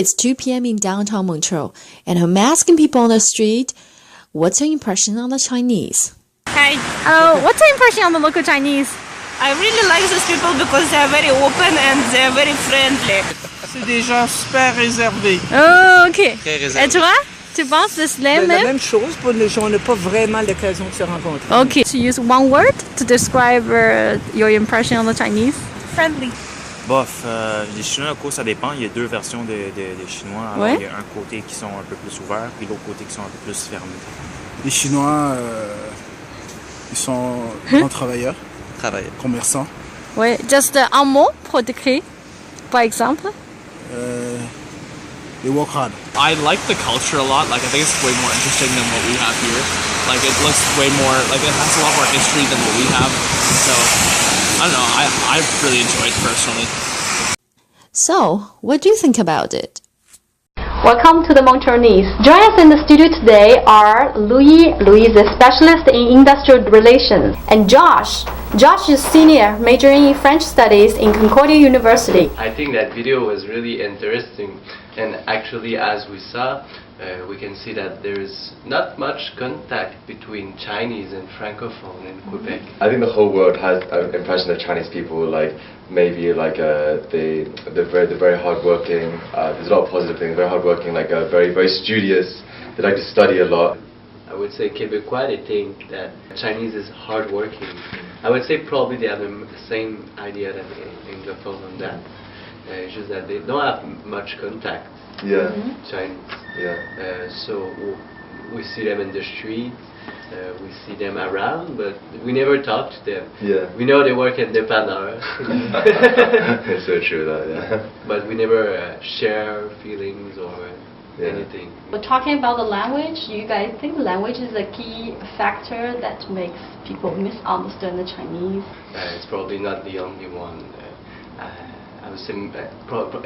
It's 2 p.m. in downtown Montreal, and I'm asking people on the street, what's your impression on the Chinese? Hi. What's your impression on the local Chinese? I really like these people because they are very open and they are very friendly. C'est des gens super réservés. Oh, ok. Très réservé. Et toi, tu penses de cela La même? même chose, pour les gens, on n'a pas vraiment l'occasion de se rencontrer. Okay. To use one word to describe your impression on the Chinese? Friendly. Bof, les Chinois, au coup, ça dépend. Il y a deux versions des Chinois. Alors, Ouais. il y a un côté qui sont un peu plus ouverts, puis l'autre côté qui sont un peu plus fermés. Les Chinois, ils sont bons travailleurs, Travailler. commerçants. Ouais. Just un mot pour décrire, par exemple? They work hard. I like the culture a lot. Like, I think it's way more interesting than what we have here. Like, it looks way more, like, it has a lot more history than what we have. So, I don't know, I really enjoy it personally. So, what do you think about it? Welcome to the Montrenese. Joining us in the studio today are Louis is a specialist in industrial relations, and Josh is senior, majoring in French studies in Concordia University. I think that video was really interesting, and actually, as we saw, we can see that there is not much contact between Chinese and Francophone in Quebec. I think the whole world has an impression of Chinese people, like maybe like they're very hardworking. There's a lot of positive things. Very hardworking, like very studious. They like to study a lot. I would say Quebecois, they think that Chinese is hardworking. I would say probably they have the same idea that Anglophone on that. It's just that they don't have much contact. Yeah. Chinese. Yeah. So we see them in the street, we see them around, but we never talk to them. Yeah. We know they work at Dépanneur. It's so true that, yeah. But we never share feelings or anything. But talking about the language, you guys think language is a key factor that makes people misunderstand the Chinese? It's probably not the only one. I would say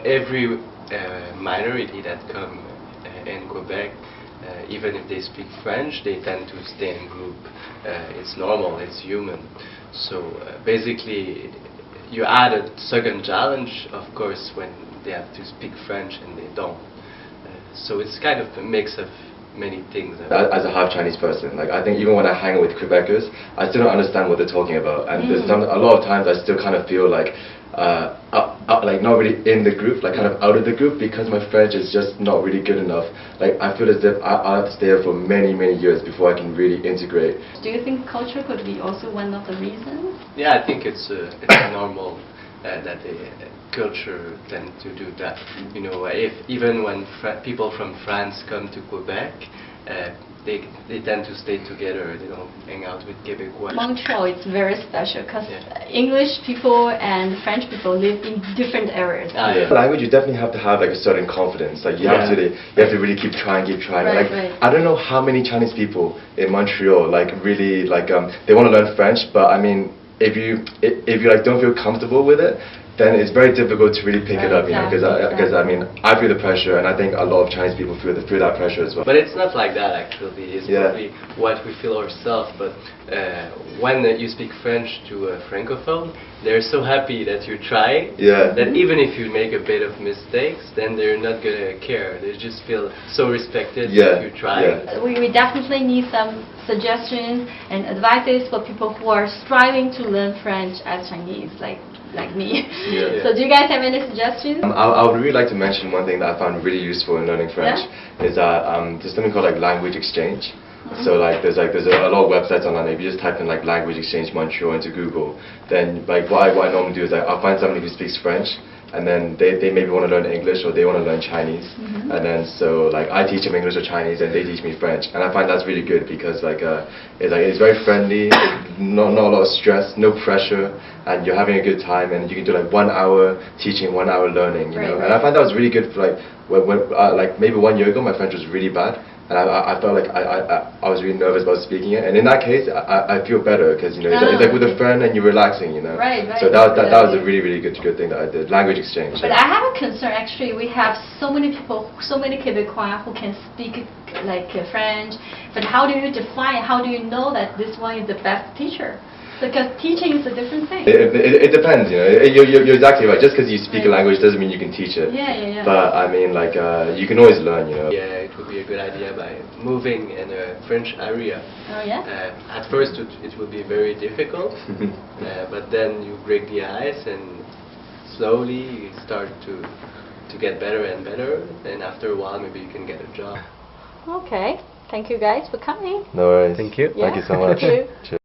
every minority that come in Quebec, even if they speak French, they tend to stay in group. It's normal, it's human. So basically, you add a second challenge, of course, when they have to speak French and they don't. So it's kind of a mix of many things. As a half Chinese person, like I think even when I hang out with Quebecers, I still don't understand what they're talking about, and there's a lot of times I still kind of feel like like not really in the group, like kind of out of the group, because my French is just not really good enough. Like I feel as if I have to stay here for many years before I can really integrate. Do you think culture could be also one of the reasons? Yeah, I think it's normal that the culture tend to do that. You know, if even when people from France come to Quebec, they tend to stay together. They don't hang out with Quebecois. Montreal is very special because English people and French people live in different areas. Language, you definitely have to have like a certain confidence. Like you have to really keep trying. Right, like right. I don't know how many Chinese people in Montreal like really like they want to learn French, but I mean if you like don't feel comfortable with it, then it's very difficult to really pick it up, you know, because I mean I feel the pressure, and I think a lot of Chinese people feel that pressure as well. But it's not like that actually. It's probably what we feel ourselves. But when you speak French to a francophone, they're so happy that you try that even if you make a bit of mistakes, then they're not gonna care. They just feel so respected that you try. We definitely need some suggestions and advices for people who are striving to learn French as Chinese, like me. So do you guys have any suggestions? I would really like to mention one thing that I found really useful in learning French is that there's something called like language exchange. So like there's a lot of websites online. If you just type in like language exchange Montreal into Google, then like what I normally do is I'll find somebody who speaks French, and then they maybe want to learn English or they want to learn Chinese, and then so like I teach them English or Chinese and they teach me French, and I find that's really good because it's very friendly, not a lot of stress, no pressure, and you're having a good time, and you can do like 1 hour teaching, 1 hour learning, you know. And I find that was really good for like when like maybe 1 year ago my French was really bad. And I felt like I was really nervous about speaking it, and in that case I feel better because you know it's like with a friend and you're relaxing, you know. Right. So that was a really good thing that I did, language exchange. But I have a concern actually. We have so many people, so many Quebecois who can speak like French, but how do you define? How do you know that this one is the best teacher? Because teaching is a different thing. It depends, you know. You're exactly right. Just because you speak a language doesn't mean you can teach it. Yeah. But I mean, like, you can always learn, you know. Yeah, it would be a good idea by moving in a French area. Oh yeah. At first, it will be very difficult, but then you break the ice and slowly you start to get better and better. And after a while, maybe you can get a job. Okay. Thank you guys for coming. No worries. Thank you. Yeah. Thank you so much. Thank you. Cheers.